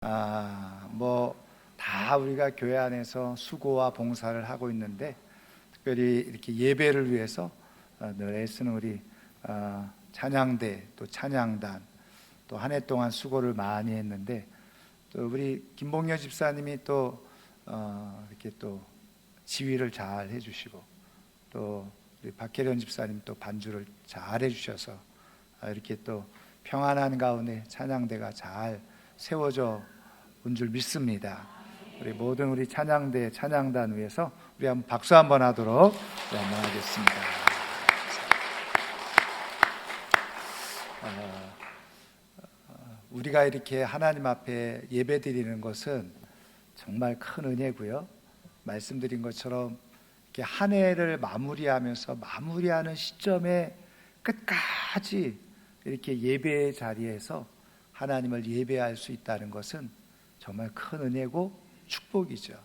다 우리가 교회 안에서 수고와 봉사를 하고 있는데, 특별히 이렇게 예배를 위해서 늘 애쓰는 우리 찬양대, 또 찬양단, 또 한 해 동안 수고를 많이 했는데, 또 우리 김봉녀 집사님이 또 이렇게 또 지휘를 잘 해주시고, 또 우리 박혜련 집사님 또 반주를 잘 해주셔서 이렇게 또 평안한 가운데 찬양대가 잘 세워져 온 줄 믿습니다. 우리 모든 우리 찬양대, 찬양단 위해서 우리 한번 박수 한번 하도록 한번 하겠습니다. 우리가 이렇게 하나님 앞에 예배 드리는 것은 정말 큰 은혜고요. 말씀드린 것처럼 이렇게 한 해를 마무리하면서 마무리하는 시점에 끝까지 이렇게 예배의 자리에서 하나님을 예배할 수 있다는 것은 정말 큰 은혜고 축복이죠.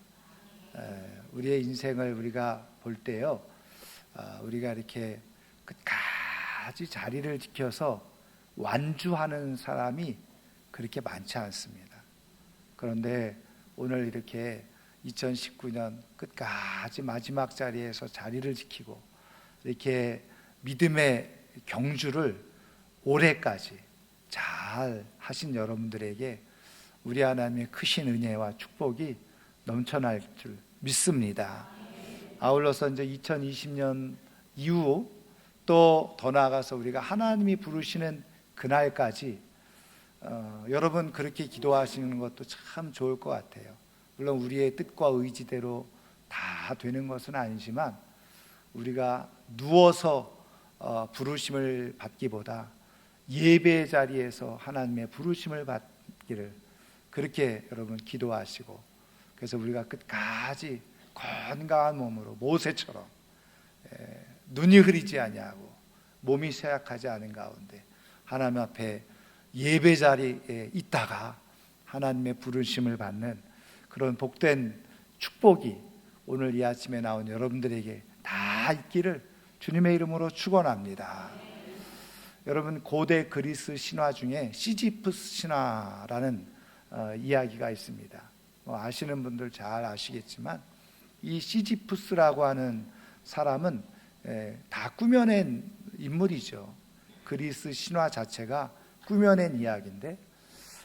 우리의 인생을 우리가 볼 때요, 우리가 이렇게 끝까지 자리를 지켜서 완주하는 사람이 그렇게 많지 않습니다. 그런데 오늘 이렇게 2019년 끝까지 마지막 자리에서 자리를 지키고 이렇게 믿음의 경주를 올해까지 잘 하신 여러분들에게 우리 하나님의 크신 은혜와 축복이 넘쳐날 줄 믿습니다. 아울러서 이제 2020년 이후 또 더 나아가서 우리가 하나님이 부르시는 그날까지 여러분 그렇게 기도하시는 것도 참 좋을 것 같아요. 물론 우리의 뜻과 의지대로 다 되는 것은 아니지만 우리가 누워서 부르심을 받기보다 예배 자리에서 하나님의 부르심을 받기를 그렇게 여러분 기도하시고, 그래서 우리가 끝까지 건강한 몸으로 모세처럼 눈이 흐리지 아니하고 몸이 쇠약하지 않은 가운데 하나님 앞에 예배 자리에 있다가 하나님의 부르심을 받는 그런 복된 축복이 오늘 이 아침에 나온 여러분들에게 다 있기를 주님의 이름으로 축원합니다. 여러분, 고대 그리스 신화 중에 시지프스 신화라는 이야기가 있습니다. 아시는 분들 잘 아시겠지만 이 시지프스라고 하는 사람은 다 꾸며낸 인물이죠. 그리스 신화 자체가 꾸며낸 이야기인데,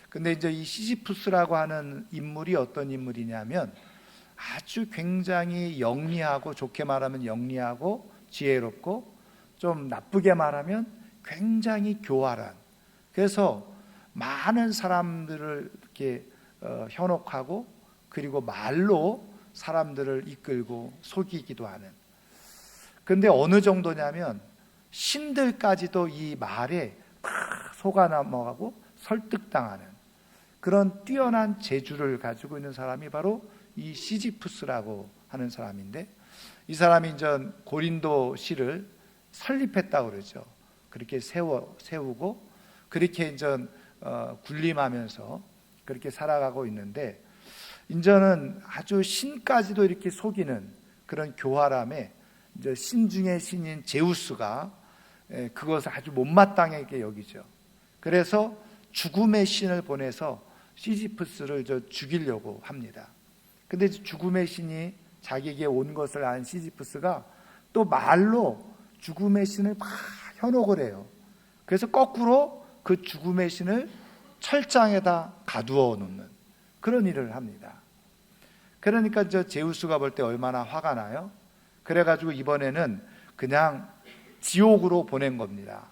근데 이제 이 시지프스라고 하는 인물이 어떤 인물이냐면 아주 굉장히 영리하고, 좋게 말하면 영리하고 지혜롭고, 좀 나쁘게 말하면 굉장히 교활한, 그래서 많은 사람들을 이렇게 현혹하고, 그리고 말로 사람들을 이끌고 속이기도 하는, 근데 어느 정도냐면 신들까지도 이 말에 막 속아 넘어가고 설득당하는 그런 뛰어난 재주를 가지고 있는 사람이 바로 이 시지프스라고 하는 사람인데, 이 사람이 이제 고린도시를 설립했다고 그러죠. 그렇게 세우고 그렇게 이제 군림하면서 그렇게 살아가고 있는데, 이제는 아주 신까지도 이렇게 속이는 그런 교활함에 이제 신 중의 신인 제우스가 그것을 아주 못마땅하게 여기죠. 그래서 죽음의 신을 보내서 시지프스를 죽이려고 합니다. 근데 죽음의 신이 자기에게 온 것을 안 시지프스가 또 말로 죽음의 신을 막 현혹을 해요. 그래서 거꾸로 그 죽음의 신을 철장에다 가두어 놓는 그런 일을 합니다. 그러니까 제우스가 볼 때 얼마나 화가 나요? 그래가지고 이번에는 그냥 지옥으로 보낸 겁니다.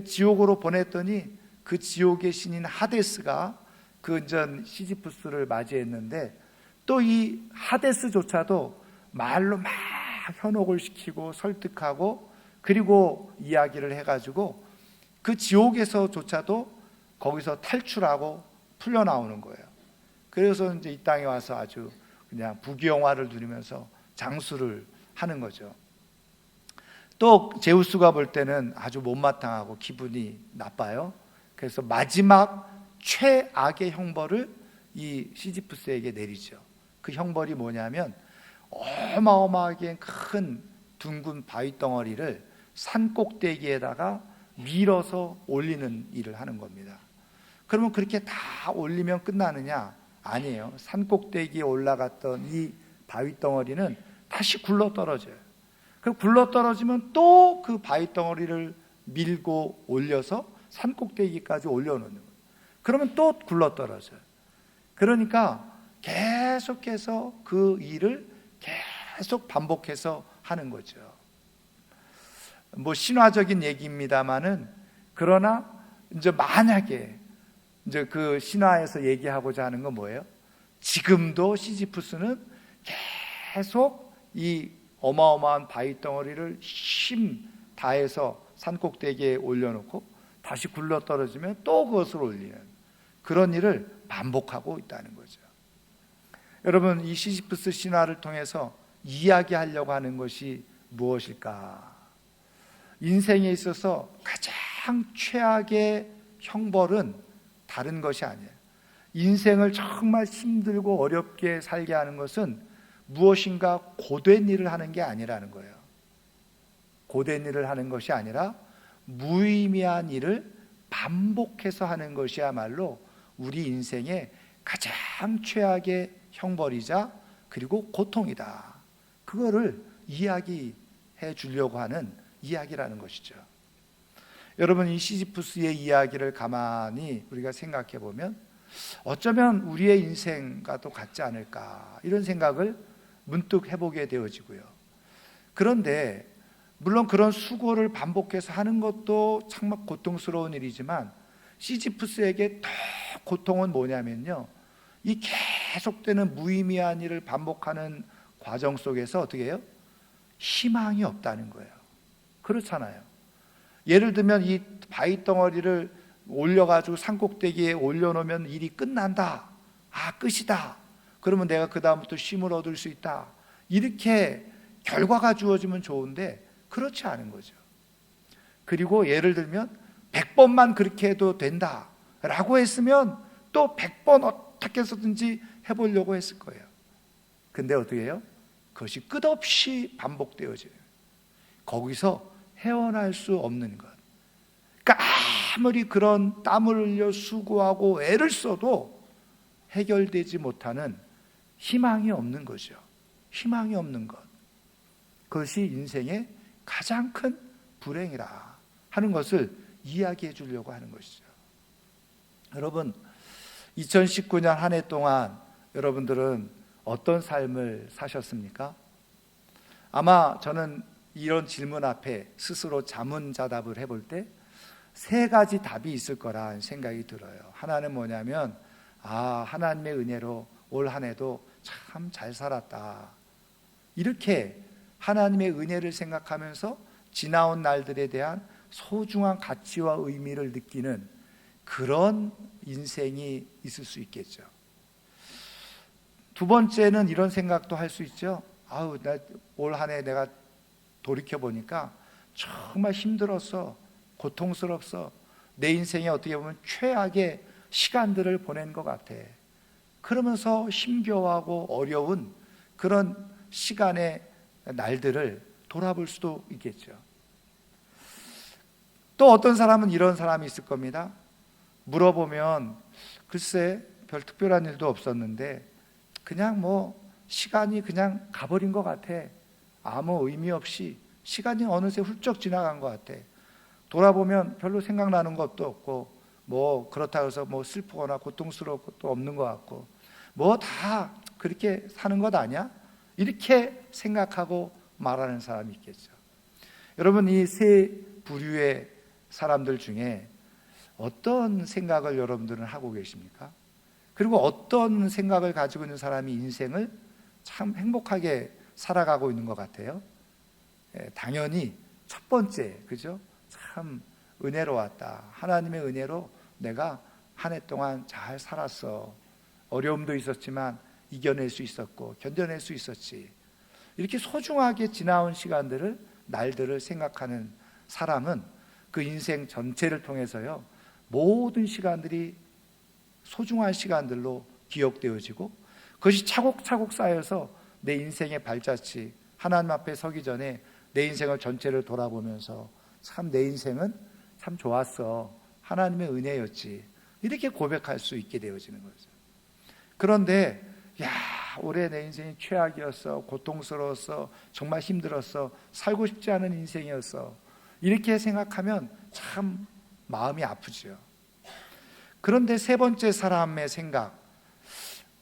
지옥으로 보냈더니 그 지옥의 신인 하데스가 그 전 시지프스를 맞이했는데, 또 이 하데스조차도 말로 막 현혹을 시키고 설득하고 그리고 이야기를 해가지고 그 지옥에서조차도 거기서 탈출하고 풀려나오는 거예요. 그래서 이제 이 땅에 와서 아주 그냥 부귀영화를 누리면서 장수를 하는 거죠. 또 제우스가 볼 때는 아주 못마땅하고 기분이 나빠요. 그래서 마지막 최악의 형벌을 이 시지프스에게 내리죠. 그 형벌이 뭐냐면 어마어마하게 큰 둥근 바위 덩어리를 산 꼭대기에다가 밀어서 올리는 일을 하는 겁니다. 그러면 그렇게 다 올리면 끝나느냐? 아니에요. 산꼭대기에 올라갔던 이 바위 덩어리는 다시 굴러 떨어져요. 그럼 굴러 떨어지면 또 그 바위 덩어리를 밀고 올려서 산꼭대기까지 올려놓는 거예요. 그러면 또 굴러 떨어져요. 그러니까 계속해서 그 일을 계속 반복해서 하는 거죠. 뭐 신화적인 얘기입니다만은, 그러나 이제 만약에 이제 그 신화에서 얘기하고자 하는 건 뭐예요? 지금도 시지프스는 계속 이 어마어마한 바위 덩어리를 힘 다해서 산꼭대기에 올려놓고 다시 굴러 떨어지면 또 그것을 올리는 그런 일을 반복하고 있다는 거죠. 여러분, 이 시지프스 신화를 통해서 이야기하려고 하는 것이 무엇일까? 인생에 있어서 가장 최악의 형벌은 다른 것이 아니에요. 인생을 정말 힘들고 어렵게 살게 하는 것은 무엇인가 고된 일을 하는 게 아니라는 거예요. 고된 일을 하는 것이 아니라 무의미한 일을 반복해서 하는 것이야말로 우리 인생의 가장 최악의 형벌이자 그리고 고통이다. 그거를 이야기해 주려고 하는 이야기라는 것이죠. 여러분, 이 시지프스의 이야기를 가만히 우리가 생각해 보면 어쩌면 우리의 인생과도 같지 않을까, 이런 생각을 문득 해보게 되어지고요. 그런데 물론 그런 수고를 반복해서 하는 것도 정말 고통스러운 일이지만 시지프스에게 더 고통은 뭐냐면요, 이 계속되는 무의미한 일을 반복하는 과정 속에서 어떻게 해요? 희망이 없다는 거예요. 그렇잖아요. 예를 들면 이 바위 덩어리를 올려가지고 산꼭대기에 올려놓으면 일이 끝난다. 아, 끝이다. 그러면 내가 그 다음부터 쉼을 얻을 수 있다. 이렇게 결과가 주어지면 좋은데 그렇지 않은 거죠. 그리고 예를 들면 100번만 그렇게 해도 된다 라고 했으면 또 100번 어떻게 해서든지 해보려고 했을 거예요. 근데 어떻게 해요? 그것이 끝없이 반복되어져요. 거기서 헤어날 수 없는 것. 그러니까 아무리 그런 땀을 흘려 수고하고 애를 써도 해결되지 못하는 희망이 없는 거죠. 희망이 없는 것. 그것이 인생의 가장 큰 불행이라 하는 것을 이야기해 주려고 하는 것이죠. 여러분, 2019년 한 해 동안 여러분들은 어떤 삶을 사셨습니까? 아마 저는 이런 질문 앞에 스스로 자문자답을 해볼 때 세 가지 답이 있을 거란 생각이 들어요. 하나는 뭐냐면, 하나님의 은혜로 올 한 해도 참 잘 살았다. 이렇게 하나님의 은혜를 생각하면서 지나온 날들에 대한 소중한 가치와 의미를 느끼는 그런 인생이 있을 수 있겠죠. 두 번째는 이런 생각도 할 수 있죠. 올 한 해 내가 돌이켜보니까 정말 힘들었어. 고통스럽어. 내 인생에 어떻게 보면 최악의 시간들을 보낸 것 같아. 그러면서 힘겨워하고 어려운 그런 시간의 날들을 돌아볼 수도 있겠죠. 또 어떤 사람은 이런 사람이 있을 겁니다. 물어보면 글쎄 별 특별한 일도 없었는데 그냥 시간이 그냥 가버린 것 같아. 아무 의미 없이 시간이 어느새 훌쩍 지나간 것 같아. 돌아보면 별로 생각나는 것도 없고 그렇다고 해서 슬프거나 고통스러울 것도 없는 것 같고 다 그렇게 사는 것 아니야? 이렇게 생각하고 말하는 사람이 있겠죠. 여러분, 이 세 부류의 사람들 중에 어떤 생각을 여러분들은 하고 계십니까? 그리고 어떤 생각을 가지고 있는 사람이 인생을 참 행복하게 살아가고 있는 것 같아요? 당연히 첫 번째, 그죠? 참 은혜로웠다. 하나님의 은혜로 내가 한 해 동안 잘 살았어. 어려움도 있었지만 이겨낼 수 있었고 견뎌낼 수 있었지. 이렇게 소중하게 지나온 시간들을, 날들을 생각하는 사람은 그 인생 전체를 통해서요, 모든 시간들이 소중한 시간들로 기억되어지고 그것이 차곡차곡 쌓여서 내 인생의 발자취, 하나님 앞에 서기 전에 내 인생을 전체를 돌아보면서 참 내 인생은 참 좋았어. 하나님의 은혜였지. 이렇게 고백할 수 있게 되어지는 거죠. 그런데 올해 내 인생이 최악이었어, 고통스러웠어, 정말 힘들었어, 살고 싶지 않은 인생이었어, 이렇게 생각하면 참 마음이 아프죠. 그런데 세 번째 사람의 생각,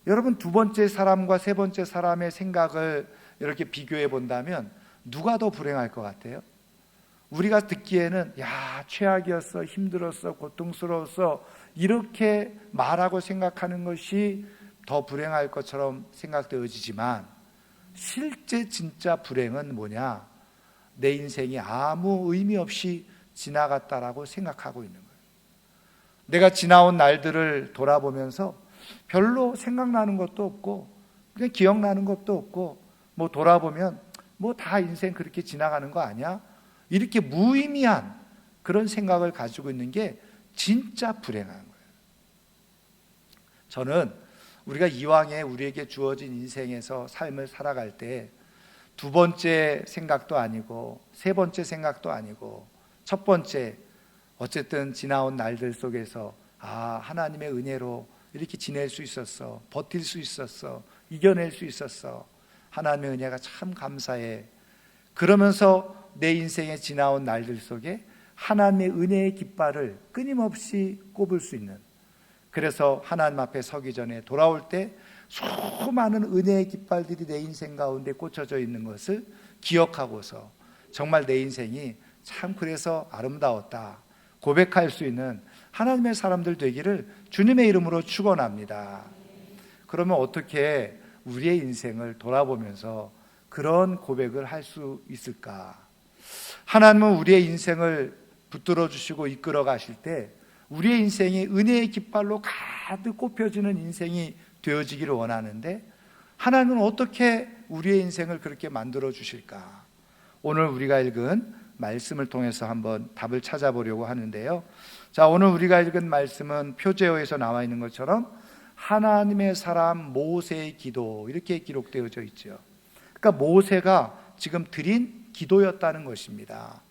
여러분 두 번째 사람과 세 번째 사람의 생각을 이렇게 비교해 본다면 누가 더 불행할 것 같아요? 우리가 듣기에는 최악이었어, 힘들었어, 고통스러웠어, 이렇게 말하고 생각하는 것이 더 불행할 것처럼 생각되어지지만, 실제 진짜 불행은 뭐냐? 내 인생이 아무 의미 없이 지나갔다라고 생각하고 있는 거예요. 내가 지나온 날들을 돌아보면서 별로 생각나는 것도 없고, 그냥 기억나는 것도 없고, 돌아보면 다 인생 그렇게 지나가는 거 아니야? 이렇게 무의미한 그런 생각을 가지고 있는 게 진짜 불행한 거예요. 저는 우리가 이왕에 우리에게 주어진 인생에서 삶을 살아갈 때 두 번째 생각도 아니고 세 번째 생각도 아니고 첫 번째, 어쨌든 지나온 날들 속에서 하나님의 은혜로 이렇게 지낼 수 있었어, 버틸 수 있었어, 이겨낼 수 있었어, 하나님의 은혜가 참 감사해. 그러면서 내 인생에 지나온 날들 속에 하나님의 은혜의 깃발을 끊임없이 꼽을 수 있는, 그래서 하나님 앞에 서기 전에 돌아올 때 수많은 은혜의 깃발들이 내 인생 가운데 꽂혀져 있는 것을 기억하고서 정말 내 인생이 참 그래서 아름다웠다 고백할 수 있는 하나님의 사람들 되기를 주님의 이름으로 축원합니다. 그러면 어떻게 우리의 인생을 돌아보면서 그런 고백을 할 수 있을까? 하나님은 우리의 인생을 붙들어 주시고 이끌어 가실 때 우리의 인생이 은혜의 깃발로 가득 꼽혀지는 인생이 되어지기를 원하는데, 하나님은 어떻게 우리의 인생을 그렇게 만들어 주실까? 오늘 우리가 읽은 말씀을 통해서 한번 답을 찾아보려고 하는데요. 자, 오늘 우리가 읽은 말씀은 표제어에서 나와 있는 것처럼 하나님의 사람 모세의 기도, 이렇게 기록되어져 있죠. 그러니까 모세가 지금 드린 기도였다는 것입니다.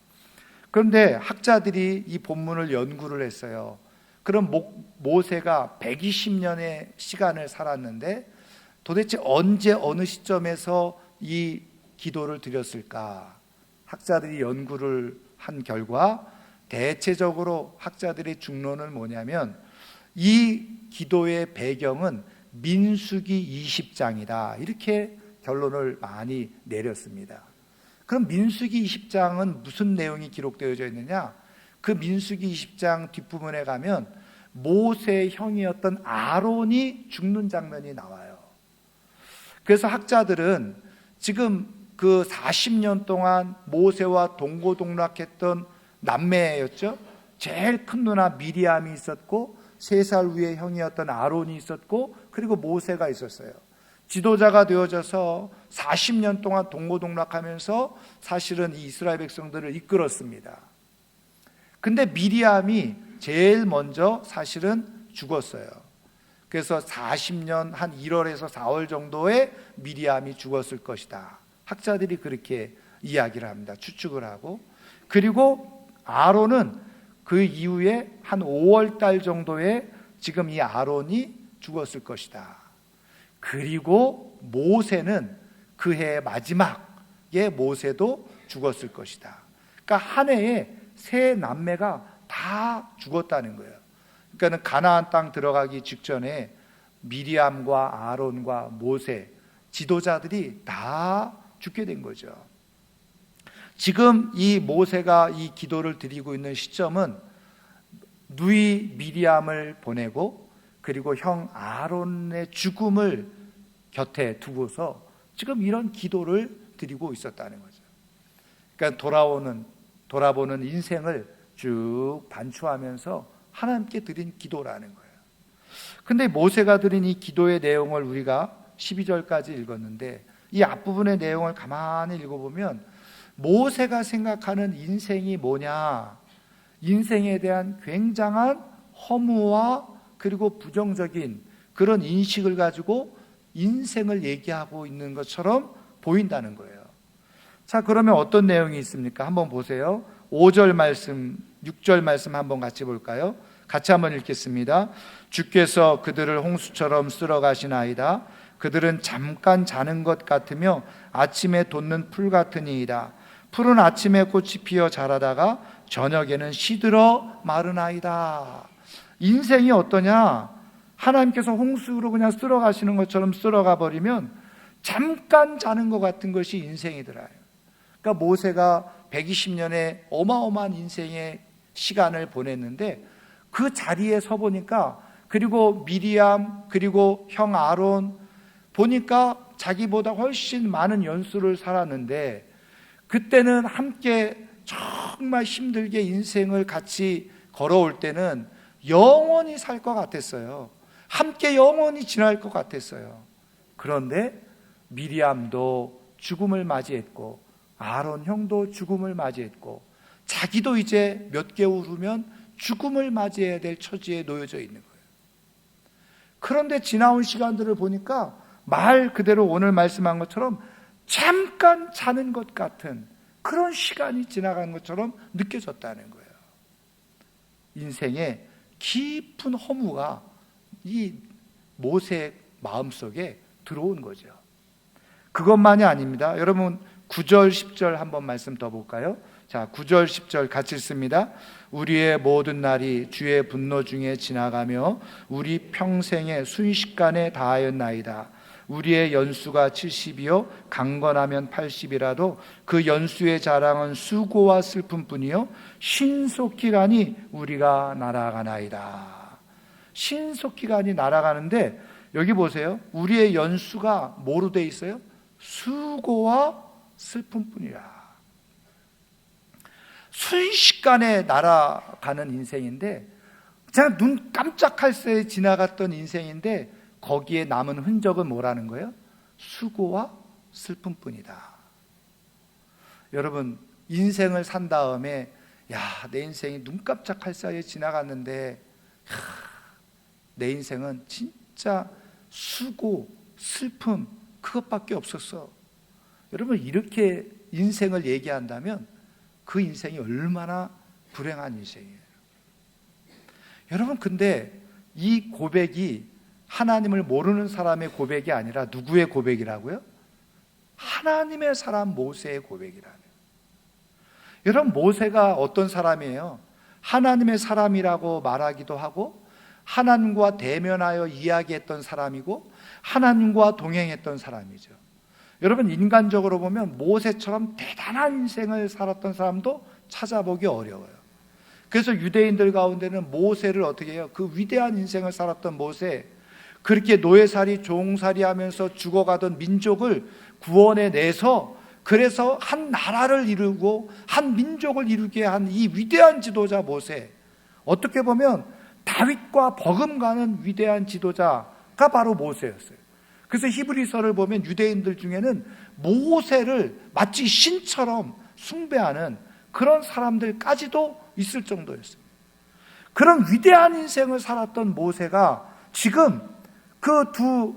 그런데 학자들이 이 본문을 연구를 했어요. 그럼 모세가 120년의 시간을 살았는데 도대체 언제 어느 시점에서 이 기도를 드렸을까? 학자들이 연구를 한 결과 대체적으로 학자들의 중론은 뭐냐면 이 기도의 배경은 민수기 20장이다, 이렇게 결론을 많이 내렸습니다. 그럼 민수기 20장은 무슨 내용이 기록되어져 있느냐? 그 민수기 20장 뒷부분에 가면 모세의 형이었던 아론이 죽는 장면이 나와요. 그래서 학자들은 지금 그 40년 동안 모세와 동고동락했던 남매였죠. 제일 큰 누나 미리암이 있었고 3살 위의 형이었던 아론이 있었고 그리고 모세가 있었어요. 지도자가 되어져서 40년 동안 동고동락하면서 사실은 이 이스라엘 백성들을 이끌었습니다. 근데 미리암이 제일 먼저 사실은 죽었어요. 그래서 40년 한 1월에서 4월 정도에 미리암이 죽었을 것이다, 학자들이 그렇게 이야기를 합니다. 추측을 하고, 그리고 아론은 그 이후에 한 5월 달 정도에 지금 이 아론이 죽었을 것이다. 그리고 모세는 그 해의 마지막에 모세도 죽었을 것이다. 그러니까 한 해에 3 남매가 다 죽었다는 거예요. 그러니까 가나안 땅 들어가기 직전에 미리암과 아론과 모세 지도자들이 다 죽게 된 거죠. 지금 이 모세가 이 기도를 드리고 있는 시점은 누이 미리암을 보내고 그리고 형 아론의 죽음을 곁에 두고서 지금 이런 기도를 드리고 있었다는 거죠. 그러니까 돌아보는 인생을 쭉 반추하면서 하나님께 드린 기도라는 거예요. 근데 모세가 드린 이 기도의 내용을 우리가 12절까지 읽었는데 이 앞부분의 내용을 가만히 읽어보면 모세가 생각하는 인생이 뭐냐, 인생에 대한 굉장한 허무와 그리고 부정적인 그런 인식을 가지고 인생을 얘기하고 있는 것처럼 보인다는 거예요. 자, 그러면 어떤 내용이 있습니까? 한번 보세요. 5절 말씀, 6절 말씀 한번 같이 볼까요? 같이 한번 읽겠습니다. 주께서 그들을 홍수처럼 쓸어가시나이다. 그들은 잠깐 자는 것 같으며 아침에 돋는 풀 같으니이다. 풀은 아침에 꽃이 피어 자라다가 저녁에는 시들어 마르나이다. 인생이 어떠냐? 하나님께서 홍수로 그냥 쓸어가시는 것처럼 쓸어가 버리면 잠깐 자는 것 같은 것이 인생이더라요. 그러니까 모세가 120년의 어마어마한 인생의 시간을 보냈는데 그 자리에 서 보니까, 그리고 미리암 그리고 형 아론 보니까 자기보다 훨씬 많은 연수를 살았는데, 그때는 함께 정말 힘들게 인생을 같이 걸어올 때는 영원히 살 것 같았어요. 함께 영원히 지날 것 같았어요. 그런데 미리암도 죽음을 맞이했고 아론 형도 죽음을 맞이했고 자기도 이제 몇 개월 후면 죽음을 맞이해야 될 처지에 놓여져 있는 거예요. 그런데 지나온 시간들을 보니까 말 그대로 오늘 말씀한 것처럼 잠깐 자는 것 같은 그런 시간이 지나간 것처럼 느껴졌다는 거예요. 인생의 깊은 허무가 이 모세 마음속에 들어온 거죠. 그것만이 아닙니다. 여러분 9절 10절 한번 말씀 더 볼까요? 자, 9절 10절 같이 읽습니다. 우리의 모든 날이 주의 분노 중에 지나가며 우리 평생의 순식간에 다하였나이다. 우리의 연수가 70이요 강건하면 80이라도 그 연수의 자랑은 수고와 슬픔뿐이요 신속히 가니 우리가 날아가나이다. 신속히 가니 날아가는데 여기 보세요. 우리의 연수가 뭐로 돼 있어요? 수고와 슬픔뿐이라. 순식간에 날아가는 인생인데, 그냥 눈 깜짝할 새에 지나갔던 인생인데 거기에 남은 흔적은 뭐라는 거예요? 수고와 슬픔뿐이다. 여러분, 인생을 산 다음에 내 인생이 눈 깜짝할 사이에 지나갔는데 내 인생은 진짜 수고, 슬픔 그것밖에 없었어. 여러분, 이렇게 인생을 얘기한다면 그 인생이 얼마나 불행한 인생이에요. 여러분, 근데 이 고백이 하나님을 모르는 사람의 고백이 아니라 누구의 고백이라고요? 하나님의 사람 모세의 고백이라네요. 여러분, 모세가 어떤 사람이에요? 하나님의 사람이라고 말하기도 하고 하나님과 대면하여 이야기했던 사람이고 하나님과 동행했던 사람이죠. 여러분, 인간적으로 보면 모세처럼 대단한 인생을 살았던 사람도 찾아보기 어려워요. 그래서 유대인들 가운데는 모세를 어떻게 해요? 그 위대한 인생을 살았던 모세, 그렇게 노예살이 종살이 하면서 죽어가던 민족을 구원해 내서 그래서 한 나라를 이루고 한 민족을 이루게 한 이 위대한 지도자 모세, 어떻게 보면 다윗과 버금가는 위대한 지도자가 바로 모세였어요. 그래서 히브리서를 보면 유대인들 중에는 모세를 마치 신처럼 숭배하는 그런 사람들까지도 있을 정도였습니다. 그런 위대한 인생을 살았던 모세가 지금 그 두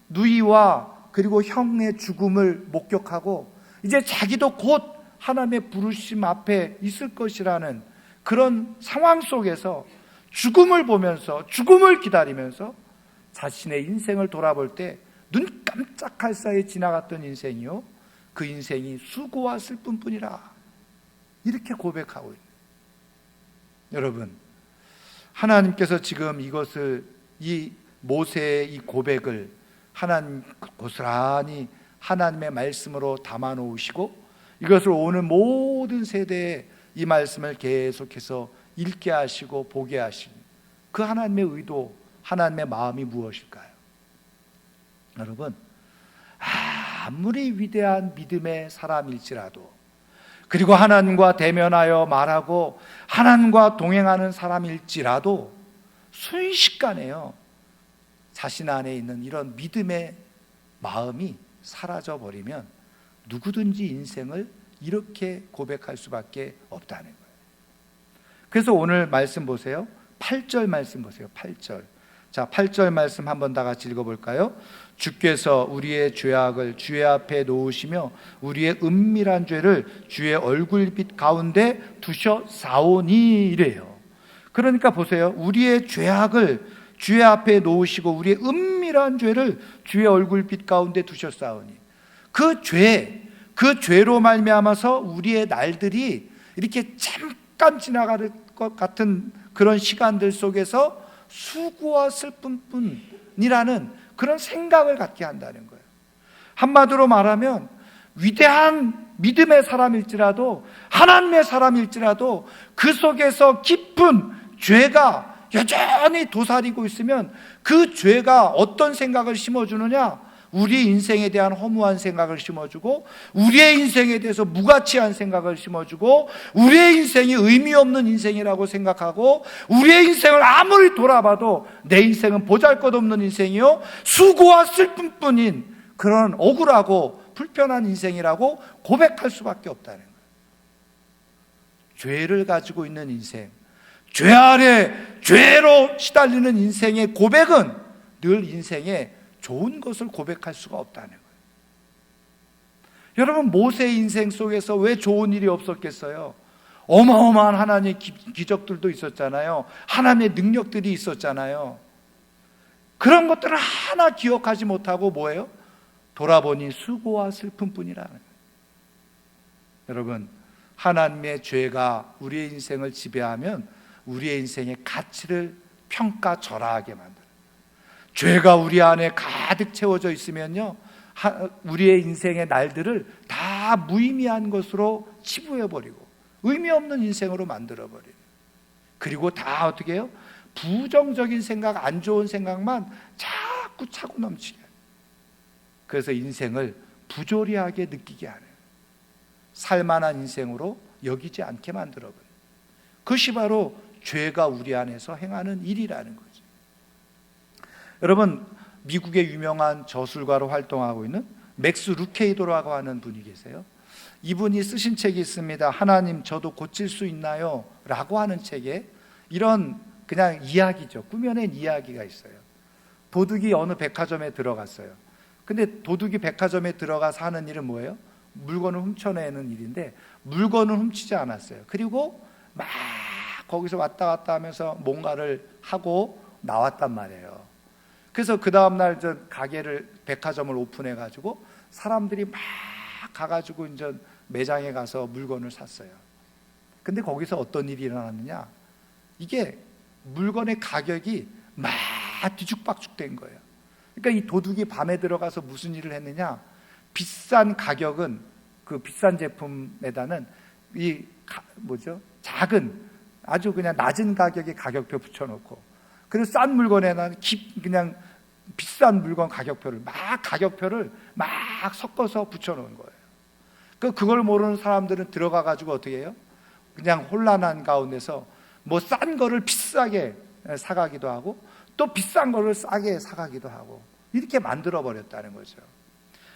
누이와 그리고 형의 죽음을 목격하고 이제 자기도 곧 하나님의 부르심 앞에 있을 것이라는 그런 상황 속에서 죽음을 보면서, 죽음을 기다리면서 자신의 인생을 돌아볼 때 눈 깜짝할 사이에 지나갔던 인생이요, 그 인생이 수고와 슬픔뿐이라, 이렇게 고백하고 있는. 여러분, 하나님께서 지금 이것을, 이 모세의 이 고백을 하나님 고스란히 하나님의 말씀으로 담아 놓으시고 이것을 오는 모든 세대에 이 말씀을 계속해서 읽게 하시고 보게 하신 그 하나님의 의도, 하나님의 마음이 무엇일까요? 여러분, 아무리 위대한 믿음의 사람일지라도, 그리고 하나님과 대면하여 말하고 하나님과 동행하는 사람일지라도 순식간에요, 자신 안에 있는 이런 믿음의 마음이 사라져 버리면 누구든지 인생을 이렇게 고백할 수밖에 없다는 거예요. 그래서 오늘 말씀 보세요. 8절 말씀 보세요. 8절. 자, 8절 말씀 한번 다 같이 읽어볼까요? 주께서 우리의 죄악을 주의 앞에 놓으시며 우리의 은밀한 죄를 주의 얼굴빛 가운데 두셔 싸우니, 이래요. 그러니까 보세요. 우리의 죄악을 주의 앞에 놓으시고 우리의 은밀한 죄를 주의 얼굴빛 가운데 두셨사오니 그 죄로 말미암아서 우리의 날들이 이렇게 잠깐 지나갈 것 같은 그런 시간들 속에서 수고와 슬픔뿐이라는 그런 생각을 갖게 한다는 거예요. 한마디로 말하면 위대한 믿음의 사람일지라도 하나님의 사람일지라도 그 속에서 깊은 죄가 여전히 도사리고 있으면 그 죄가 어떤 생각을 심어주느냐? 우리 인생에 대한 허무한 생각을 심어주고 우리의 인생에 대해서 무가치한 생각을 심어주고 우리의 인생이 의미 없는 인생이라고 생각하고 우리의 인생을 아무리 돌아봐도 내 인생은 보잘것없는 인생이요 수고와 슬픔뿐인 그런 억울하고 불편한 인생이라고 고백할 수밖에 없다는 거예요. 죄를 가지고 있는 인생, 죄 아래 죄로 시달리는 인생의 고백은 늘 인생에 좋은 것을 고백할 수가 없다는 거예요. 여러분, 모세의 인생 속에서 왜 좋은 일이 없었겠어요? 어마어마한 하나님의 기적들도 있었잖아요. 하나님의 능력들이 있었잖아요. 그런 것들을 하나 기억하지 못하고 뭐예요? 돌아보니 수고와 슬픔뿐이라는 거예요. 여러분, 하나님의 죄가 우리의 인생을 지배하면 우리의 인생의 가치를 평가절하하게 만들어요. 죄가 우리 안에 가득 채워져 있으면요 우리의 인생의 날들을 다 무의미한 것으로 치부해버리고 의미 없는 인생으로 만들어버려요. 그리고 다 어떻게 해요? 부정적인 생각, 안 좋은 생각만 자꾸 차고 넘치게 해요. 그래서 인생을 부조리하게 느끼게 하는, 살만한 인생으로 여기지 않게 만들어버려요. 그것이 바로 죄가 우리 안에서 행하는 일이라는 거죠. 여러분, 미국의 유명한 저술가로 활동하고 있는 맥스 루케이도라고 하는 분이 계세요. 이분이 쓰신 책이 있습니다. 하나님, 저도 고칠 수 있나요? 라고 하는 책에 이런 그냥 이야기죠. 꾸며낸 이야기가 있어요. 도둑이 어느 백화점에 들어갔어요. 근데 도둑이 백화점에 들어가서 하는 일은 뭐예요? 물건을 훔쳐내는 일인데 물건을 훔치지 않았어요. 그리고 막 거기서 왔다 갔다 하면서 뭔가를 하고 나왔단 말이에요. 그래서 그 다음날 가게를, 백화점을 오픈해가지고 사람들이 막 가가지고 이제 매장에 가서 물건을 샀어요. 근데 거기서 어떤 일이 일어났느냐? 이게 물건의 가격이 막 뒤죽박죽 된 거예요. 그러니까 이 도둑이 밤에 들어가서 무슨 일을 했느냐? 비싼 가격은, 그 비싼 제품에다는 작은, 아주 그냥 낮은 가격의 가격표 붙여놓고, 그리고 싼 물건에는 그냥 비싼 물건 가격표를 막 섞어서 붙여놓은 거예요. 그걸 모르는 사람들은 들어가가지고 어떻게 해요? 그냥 혼란한 가운데서 뭐 싼 거를 비싸게 사가기도 하고 또 비싼 거를 싸게 사가기도 하고 이렇게 만들어버렸다는 거죠.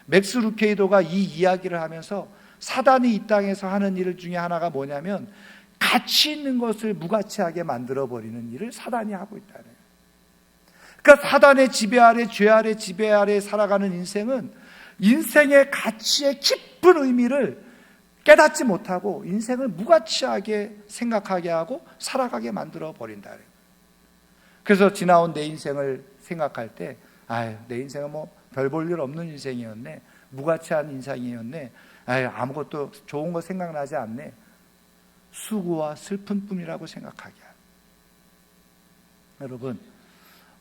맥스 루케이도가 이 이야기를 하면서 사단이 이 땅에서 하는 일 중에 하나가 뭐냐면 가치 있는 것을 무가치하게 만들어버리는 일을 사단이 하고 있다는 거예요. 그러니까 사단의 지배 아래, 죄 아래, 지배 아래 살아가는 인생은 인생의 가치의 깊은 의미를 깨닫지 못하고 인생을 무가치하게 생각하게 하고 살아가게 만들어버린다는 거예요. 그래서 지나온 내 인생을 생각할 때 내 인생은 뭐 별 볼 일 없는 인생이었네, 무가치한 인생이었네, 아무것도 좋은 거 생각나지 않네, 수고와 슬픔뿐이라고 생각하게 합니다. 여러분,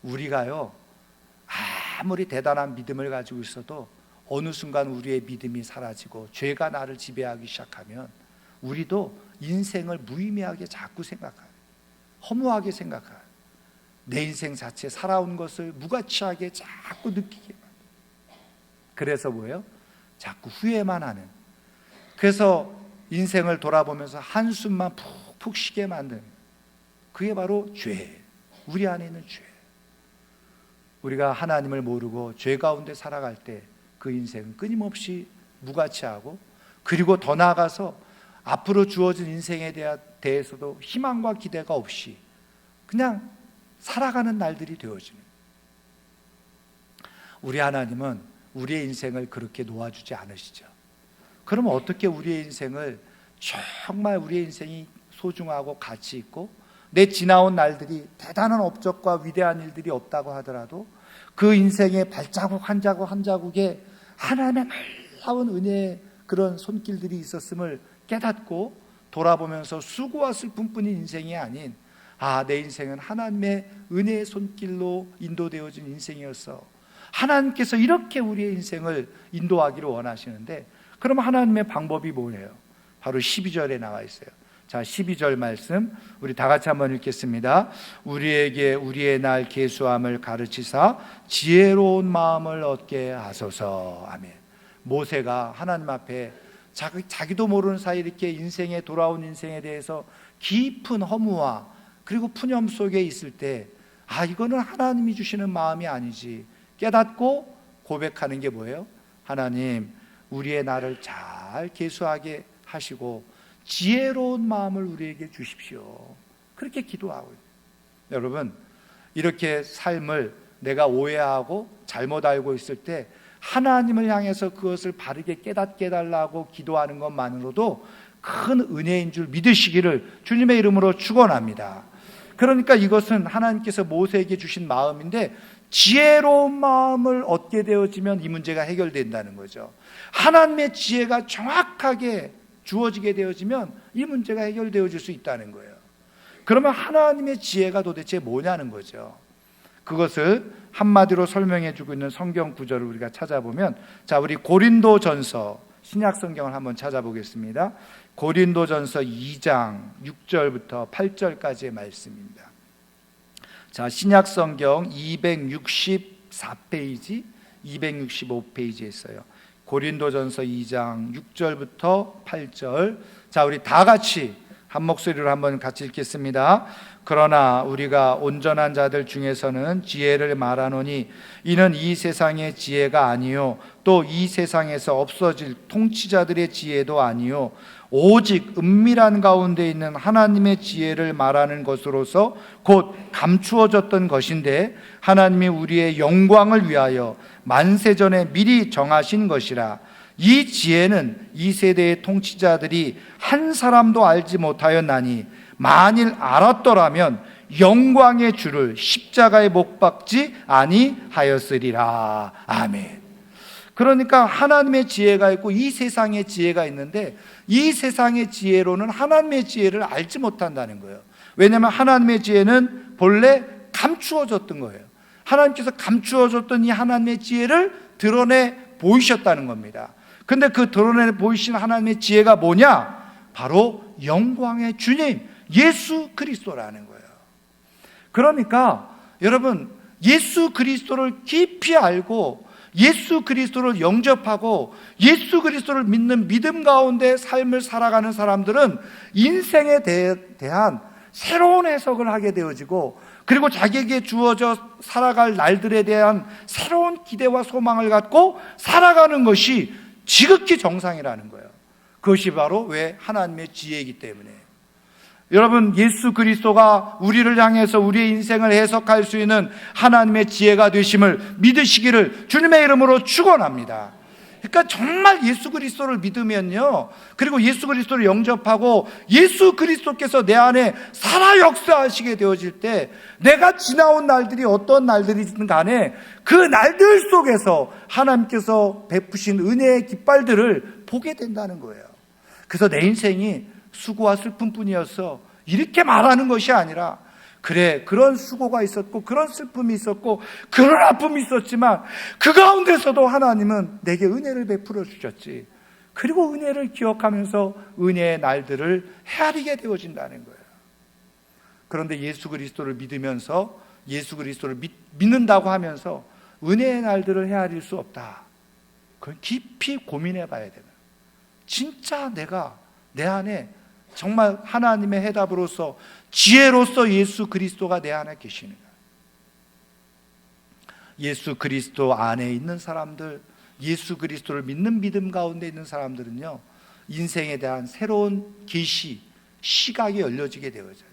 우리가요 아무리 대단한 믿음을 가지고 있어도 어느 순간 우리의 믿음이 사라지고 죄가 나를 지배하기 시작하면 우리도 인생을 무의미하게 자꾸 생각해요. 허무하게 생각해요. 내 인생 자체 살아온 것을 무가치하게 자꾸 느끼게 만들어요. 그래서 뭐예요? 자꾸 후회만 하는, 그래서 인생을 돌아보면서 한숨만 푹푹 쉬게 만드는, 그게 바로 죄, 우리 안에 있는 죄. 우리가 하나님을 모르고 죄 가운데 살아갈 때 그 인생은 끊임없이 무가치하고, 그리고 더 나아가서 앞으로 주어진 인생에 대해서도 희망과 기대가 없이 그냥 살아가는 날들이 되어지는, 우리 하나님은 우리의 인생을 그렇게 놓아주지 않으시죠. 그럼 어떻게 우리의 인생을, 정말 우리의 인생이 소중하고 가치 있고 내 지나온 날들이 대단한 업적과 위대한 일들이 없다고 하더라도 그 인생의 발자국 한 자국 한 자국에 하나님의 놀라운 은혜의 그런 손길들이 있었음을 깨닫고 돌아보면서 수고와 슬픔뿐인 인생이 아닌, 내 인생은 하나님의 은혜의 손길로 인도되어진 인생이었어. 하나님께서 이렇게 우리의 인생을 인도하기를 원하시는데, 그럼 하나님의 방법이 뭐예요? 바로 12절에 나와 있어요. 자, 12절 말씀 우리 다 같이 한번 읽겠습니다. 우리에게 우리의 날 계수함을 가르치사 지혜로운 마음을 얻게 하소서. 아멘. 모세가 하나님 앞에 자기도 모르는 사이 이렇게 인생에 돌아온 인생에 대해서 깊은 허무와 그리고 푸념 속에 있을 때, 이거는 하나님이 주시는 마음이 아니지 깨닫고 고백하는 게 뭐예요? 하나님, 우리의 날을 잘 계수하게 하시고 지혜로운 마음을 우리에게 주십시오. 그렇게 기도하고 있어요. 여러분, 이렇게 삶을 내가 오해하고 잘못 알고 있을 때 하나님을 향해서 그것을 바르게 깨닫게 해달라고 기도하는 것만으로도 큰 은혜인 줄 믿으시기를 주님의 이름으로 축원합니다. 그러니까 이것은 하나님께서 모세에게 주신 마음인데, 지혜로운 마음을 얻게 되어지면 이 문제가 해결된다는 거죠. 하나님의 지혜가 정확하게 주어지게 되어지면 이 문제가 해결되어질 수 있다는 거예요. 그러면 하나님의 지혜가 도대체 뭐냐는 거죠. 그것을 한마디로 설명해 주고 있는 성경 구절을 우리가 찾아보면, 자, 우리 고린도전서 신약 성경을 한번 찾아보겠습니다. 고린도전서 2장 6절부터 8절까지의 말씀입니다. 자, 신약 성경 264페이지, 265페이지에 있어요. 고린도전서 2장 6절부터 8절. 자, 우리 다 같이 한 목소리로 한번 같이 읽겠습니다. 그러나 우리가 온전한 자들 중에서는 지혜를 말하노니 이는 이 세상의 지혜가 아니요 또 이 세상에서 없어질 통치자들의 지혜도 아니요 오직 은밀한 가운데 있는 하나님의 지혜를 말하는 것으로서 곧 감추어졌던 것인데, 하나님이 우리의 영광을 위하여 만세전에 미리 정하신 것이라. 이 지혜는 이 세대의 통치자들이 한 사람도 알지 못하였나니 만일 알았더라면 영광의 주를 십자가에 못 박지 아니하였으리라. 아멘. 그러니까 하나님의 지혜가 있고 이 세상의 지혜가 있는데, 이 세상의 지혜로는 하나님의 지혜를 알지 못한다는 거예요. 왜냐하면 하나님의 지혜는 본래 감추어졌던 거예요. 하나님께서 감추어졌던 이 하나님의 지혜를 드러내 보이셨다는 겁니다. 근데 그 드러내 보이신 하나님의 지혜가 뭐냐? 바로 영광의 주님 예수 그리스도라는 거예요. 그러니까 여러분, 예수 그리스도를 깊이 알고 예수 그리스도를 영접하고 예수 그리스도를 믿는 믿음 가운데 삶을 살아가는 사람들은 인생에 대한 새로운 해석을 하게 되어지고, 그리고 자기에게 주어져 살아갈 날들에 대한 새로운 기대와 소망을 갖고 살아가는 것이 지극히 정상이라는 거예요. 그것이 바로 왜 하나님의 지혜이기 때문에. 여러분, 예수 그리스도가 우리를 향해서 우리의 인생을 해석할 수 있는 하나님의 지혜가 되심을 믿으시기를 주님의 이름으로 축원합니다. 그러니까 정말 예수 그리스도를 믿으면요, 그리고 예수 그리스도를 영접하고 예수 그리스도께서 내 안에 살아 역사하시게 되어질 때, 내가 지나온 날들이 어떤 날들이든 간에 그 날들 속에서 하나님께서 베푸신 은혜의 깃발들을 보게 된다는 거예요. 그래서 내 인생이 수고와 슬픔뿐이었어 이렇게 말하는 것이 아니라, 그래, 그런 수고가 있었고 그런 슬픔이 있었고 그런 아픔이 있었지만 그 가운데서도 하나님은 내게 은혜를 베풀어 주셨지. 그리고 은혜를 기억하면서 은혜의 날들을 헤아리게 되어진다는 거예요. 그런데 예수 그리스도를 믿으면서 예수 그리스도를 믿는다고 하면서 은혜의 날들을 헤아릴 수 없다. 그건 깊이 고민해 봐야 되는, 진짜 내가 내 안에 정말 하나님의 해답으로서 지혜로서 예수 그리스도가 내 안에 계시는가. 예수 그리스도 안에 있는 사람들, 예수 그리스도를 믿는 믿음 가운데 있는 사람들은요, 인생에 대한 새로운 계시, 시각이 열려지게 되어져요.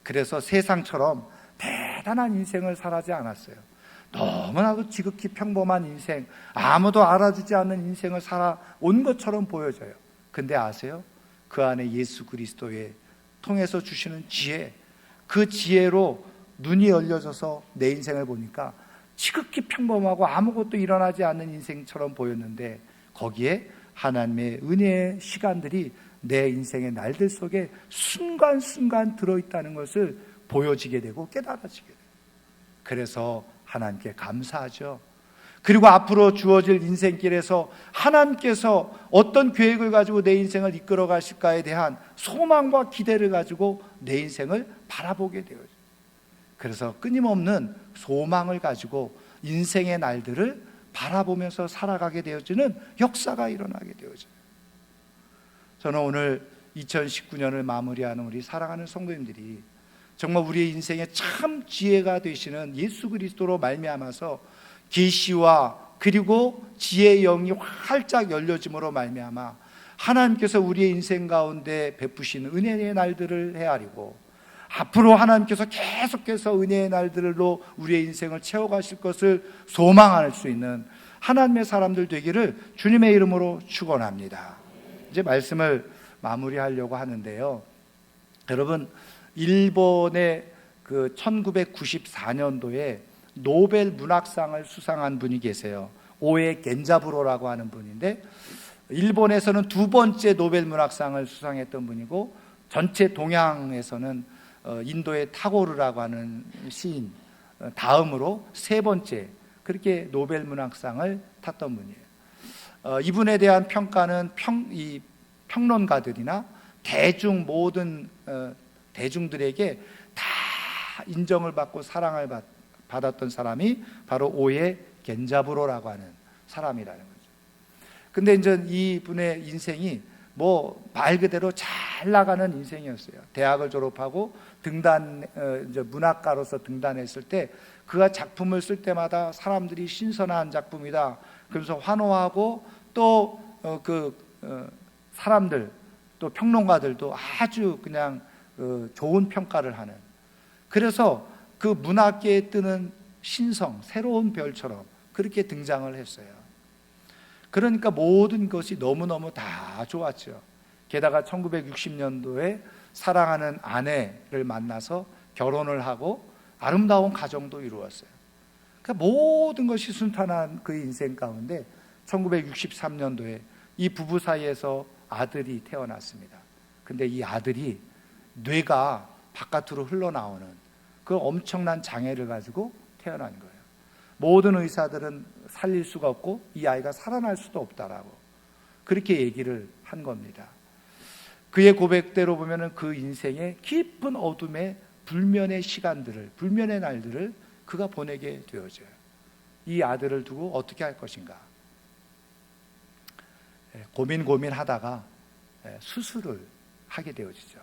그래서 세상처럼 대단한 인생을 살아지 않았어요. 너무나도 지극히 평범한 인생, 아무도 알아주지 않는 인생을 살아온 것처럼 보여져요. 근데 아세요? 그 안에 예수 그리스도의 통해서 주시는 지혜, 그 지혜로 눈이 열려져서 내 인생을 보니까 지극히 평범하고 아무것도 일어나지 않는 인생처럼 보였는데, 거기에 하나님의 은혜의 시간들이 내 인생의 날들 속에 순간순간 들어있다는 것을 보여지게 되고 깨달아지게 돼요. 그래서 하나님께 감사하죠. 그리고 앞으로 주어질 인생길에서 하나님께서 어떤 계획을 가지고 내 인생을 이끌어 가실까에 대한 소망과 기대를 가지고 내 인생을 바라보게 되어요. 그래서 끊임없는 소망을 가지고 인생의 날들을 바라보면서 살아가게 되어지는 역사가 일어나게 되어져요. 저는 오늘 2019년을 마무리하는 우리 사랑하는 성도님들이 정말 우리의 인생에 참 지혜가 되시는 예수 그리스도로 말미암아서 계시와 그리고 지혜의 영이 활짝 열려짐으로 말미암아 하나님께서 우리의 인생 가운데 베푸신 은혜의 날들을 헤아리고 앞으로 하나님께서 계속해서 은혜의 날들로 우리의 인생을 채워가실 것을 소망할 수 있는 하나님의 사람들 되기를 주님의 이름으로 축원합니다. 이제 말씀을 마무리하려고 하는데요. 여러분, 일본의 그 1994년도에 노벨 문학상을 수상한 분이 계세요. 오에 겐자부로라고 하는 분인데, 일본에서는 두 번째 노벨 문학상을 수상했던 분이고, 전체 동양에서는 인도의 타고르라고 하는 시인 다음으로 세 번째 그렇게 노벨 문학상을 탔던 분이에요. 이분에 대한 평가는 평론가들이나 모든 대중들에게 다 인정을 받고 사랑을 받았던 사람이 바로 오에 겐자부로라고 하는 사람이라는 거죠. 근데 이제 이분의 인생이 말 그대로 잘 나가는 인생이었어요. 대학을 졸업하고 이제 문학가로서 등단했을 때 그가 작품을 쓸 때마다 사람들이 신선한 작품이다 그러면서 환호하고 또 사람들 또 평론가들도 아주 그냥 좋은 평가를 하는, 그래서 그 문학계에 뜨는 신성, 새로운 별처럼 그렇게 등장을 했어요. 그러니까 모든 것이 너무너무 다 좋았죠. 게다가 1960년도에 사랑하는 아내를 만나서 결혼을 하고 아름다운 가정도 이루었어요. 그러니까 모든 것이 순탄한 그의 인생 가운데 1963년도에 이 부부 사이에서 아들이 태어났습니다. 근데 이 아들이 뇌가 바깥으로 흘러나오는 그 엄청난 장애를 가지고 태어난 거예요. 모든 의사들은 살릴 수가 없고 이 아이가 살아날 수도 없다라고 그렇게 얘기를 한 겁니다. 그의 고백대로 보면은 그 인생의 깊은 어둠의 불면의 시간들을, 불면의 날들을 그가 보내게 되어져요. 이 아들을 두고 어떻게 할 것인가 고민하다가 수술을 하게 되어지죠.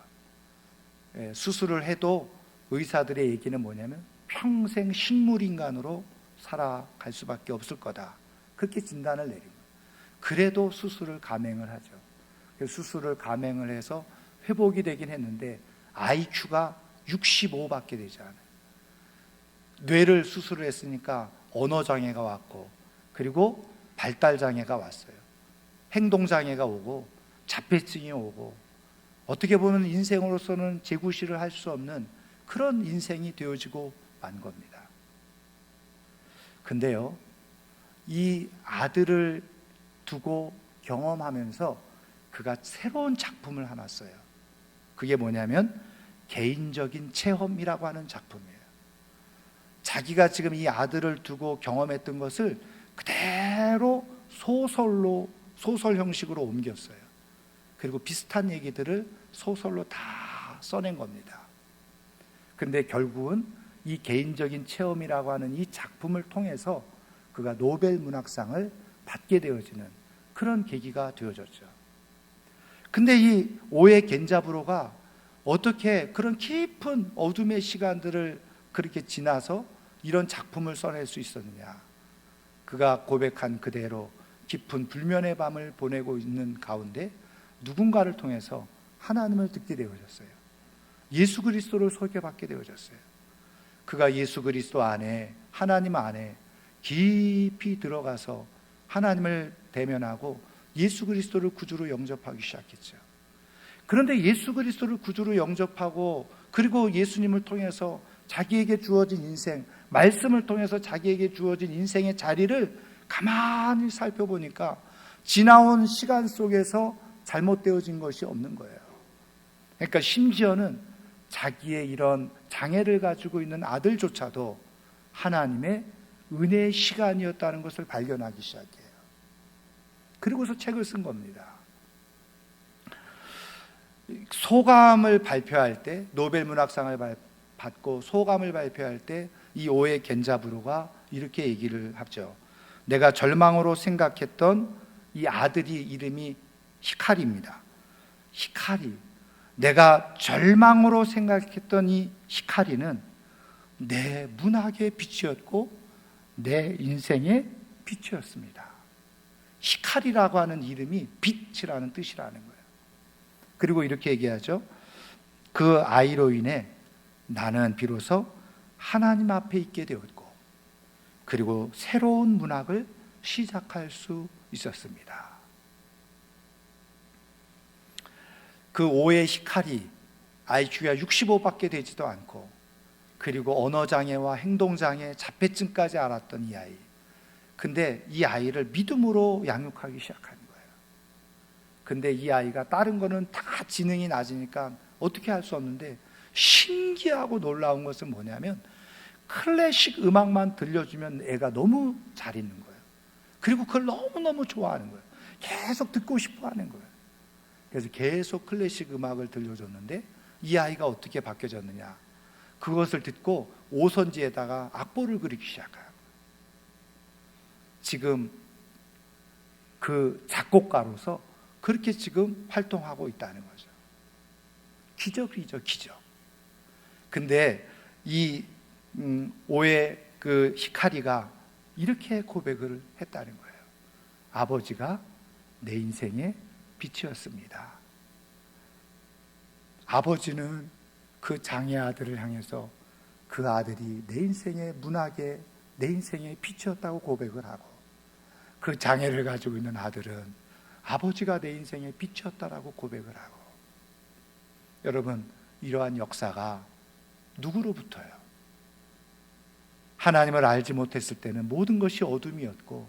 수술을 해도 의사들의 얘기는 뭐냐면 평생 식물인간으로 살아갈 수밖에 없을 거다, 그렇게 진단을 내린 거예요. 그래도 수술을 감행을 하죠. 수술을 감행을 해서 회복이 되긴 했는데 IQ가 65밖에 되지 않아요. 뇌를 수술을 했으니까 언어장애가 왔고 그리고 발달장애가 왔어요. 행동장애가 오고 자폐증이 오고 어떻게 보면 인생으로서는 재구실을 할 수 없는 그런 인생이 되어지고 만 겁니다. 근데요, 이 아들을 두고 경험하면서 그가 새로운 작품을 하나 써요. 그게 뭐냐면 개인적인 체험이라고 하는 작품이에요. 자기가 지금 이 아들을 두고 경험했던 것을 그대로 소설 형식으로 옮겼어요. 그리고 비슷한 얘기들을 소설로 다 써낸 겁니다. 근데 결국은 이 개인적인 체험이라고 하는 이 작품을 통해서 그가 노벨 문학상을 받게 되어지는 그런 계기가 되어졌죠. 근데 이 오에 겐자부로가 어떻게 그런 깊은 어둠의 시간들을 그렇게 지나서 이런 작품을 써낼 수 있었느냐? 그가 고백한 그대로 깊은 불면의 밤을 보내고 있는 가운데 누군가를 통해서 하나님을 듣게 되어졌어요. 예수 그리스도를 소개받게 되어졌어요. 그가 예수 그리스도 안에, 하나님 안에 깊이 들어가서 하나님을 대면하고 예수 그리스도를 구주로 영접하기 시작했죠. 그런데 예수 그리스도를 구주로 영접하고 그리고 예수님을 통해서 자기에게 주어진 인생, 말씀을 통해서 자기에게 주어진 인생의 자리를 가만히 살펴보니까 지나온 시간 속에서 잘못되어진 것이 없는 거예요. 그러니까 심지어는 자기의 이런 장애를 가지고 있는 아들조차도 하나님의 은혜의 시간이었다는 것을 발견하기 시작해요. 그리고서 책을 쓴 겁니다. 소감을 발표할 때, 노벨 문학상을 받고 소감을 발표할 때 이 오에 겐자부로가 이렇게 얘기를 하죠. 내가 절망으로 생각했던 이 아들이 이름이 히카리입니다. 히카리. 내가 절망으로 생각했던 이 히카리는 내 문학의 빛이었고 내 인생의 빛이었습니다. 히카리라고 하는 이름이 빛이라는 뜻이라는 거예요. 그리고 이렇게 얘기하죠. 그 아이로 인해 나는 비로소 하나님 앞에 있게 되었고, 그리고 새로운 문학을 시작할 수 있었습니다. 그 오의 히카리, IQ가 65밖에 되지도 않고, 그리고 언어장애와 행동장애, 자폐증까지 앓았던 이 아이. 근데 이 아이를 믿음으로 양육하기 시작한 거예요. 근데 이 아이가 다른 거는 다 지능이 낮으니까 어떻게 할 수 없는데, 신기하고 놀라운 것은 뭐냐면 클래식 음악만 들려주면 애가 너무 잘 있는 거예요. 그리고 그걸 너무너무 좋아하는 거예요. 계속 듣고 싶어 하는 거예요. 그래서 계속 클래식 음악을 들려줬는데 이 아이가 어떻게 바뀌어졌느냐, 그것을 듣고 오선지에다가 악보를 그리기 시작해요. 지금 그 작곡가로서 그렇게 지금 활동하고 있다는 거죠. 기적이죠, 기적. 근데 이 오의 그 히카리가 이렇게 고백을 했다는 거예요. 아버지가 내 인생의 빛이었습니다. 아버지는 그 장애 아들을 향해서 그 아들이 내 인생의 문학의, 내 인생의 빛이었다고 고백을 하고, 그 장애를 가지고 있는 아들은 아버지가 내 인생의 빛이었다라고 고백을 하고. 여러분, 이러한 역사가 누구로부터요? 하나님을 알지 못했을 때는 모든 것이 어둠이었고,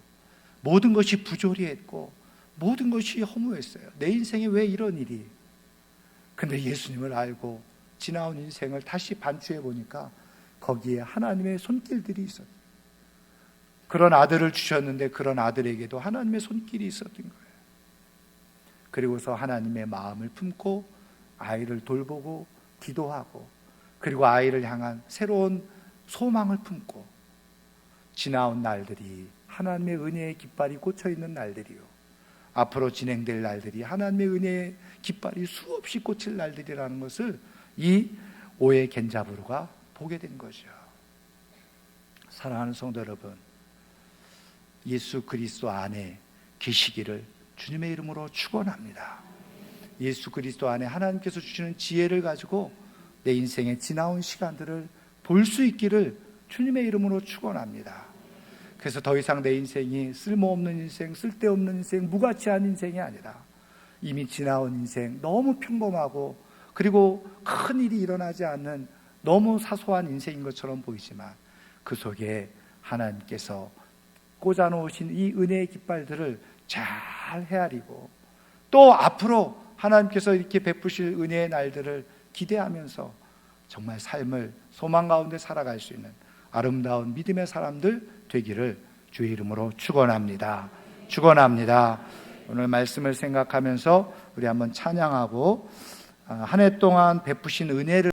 모든 것이 부조리했고, 모든 것이 허무했어요. 내 인생에 왜 이런 일이? 근데 예수님을 알고 지나온 인생을 다시 반추해 보니까 거기에 하나님의 손길들이 있었어요. 그런 아들을 주셨는데 그런 아들에게도 하나님의 손길이 있었던 거예요. 그리고서 하나님의 마음을 품고 아이를 돌보고 기도하고, 그리고 아이를 향한 새로운 소망을 품고 지나온 날들이 하나님의 은혜의 깃발이 꽂혀있는 날들이요, 앞으로 진행될 날들이 하나님의 은혜의 깃발이 수없이 꽂힐 날들이라는 것을 이 오의 겐자부로가 보게 된 거죠. 사랑하는 성도 여러분, 예수 그리스도 안에 계시기를 주님의 이름으로 축원합니다. 예수 그리스도 안에 하나님께서 주시는 지혜를 가지고 내 인생의 지나온 시간들을 볼 수 있기를 주님의 이름으로 축원합니다. 그래서 더 이상 내 인생이 쓸모없는 인생, 쓸데없는 인생, 무가치한 인생이 아니라 이미 지나온 인생, 너무 평범하고 그리고 큰 일이 일어나지 않는 너무 사소한 인생인 것처럼 보이지만 그 속에 하나님께서 꽂아놓으신 이 은혜의 깃발들을 잘 헤아리고, 또 앞으로 하나님께서 이렇게 베푸실 은혜의 날들을 기대하면서 정말 삶을 소망 가운데 살아갈 수 있는 아름다운 믿음의 사람들 되기를 주의 이름으로 축원합니다. 축원합니다. 오늘 말씀을 생각하면서 우리 한번 찬양하고 한 해 동안 베푸신 은혜를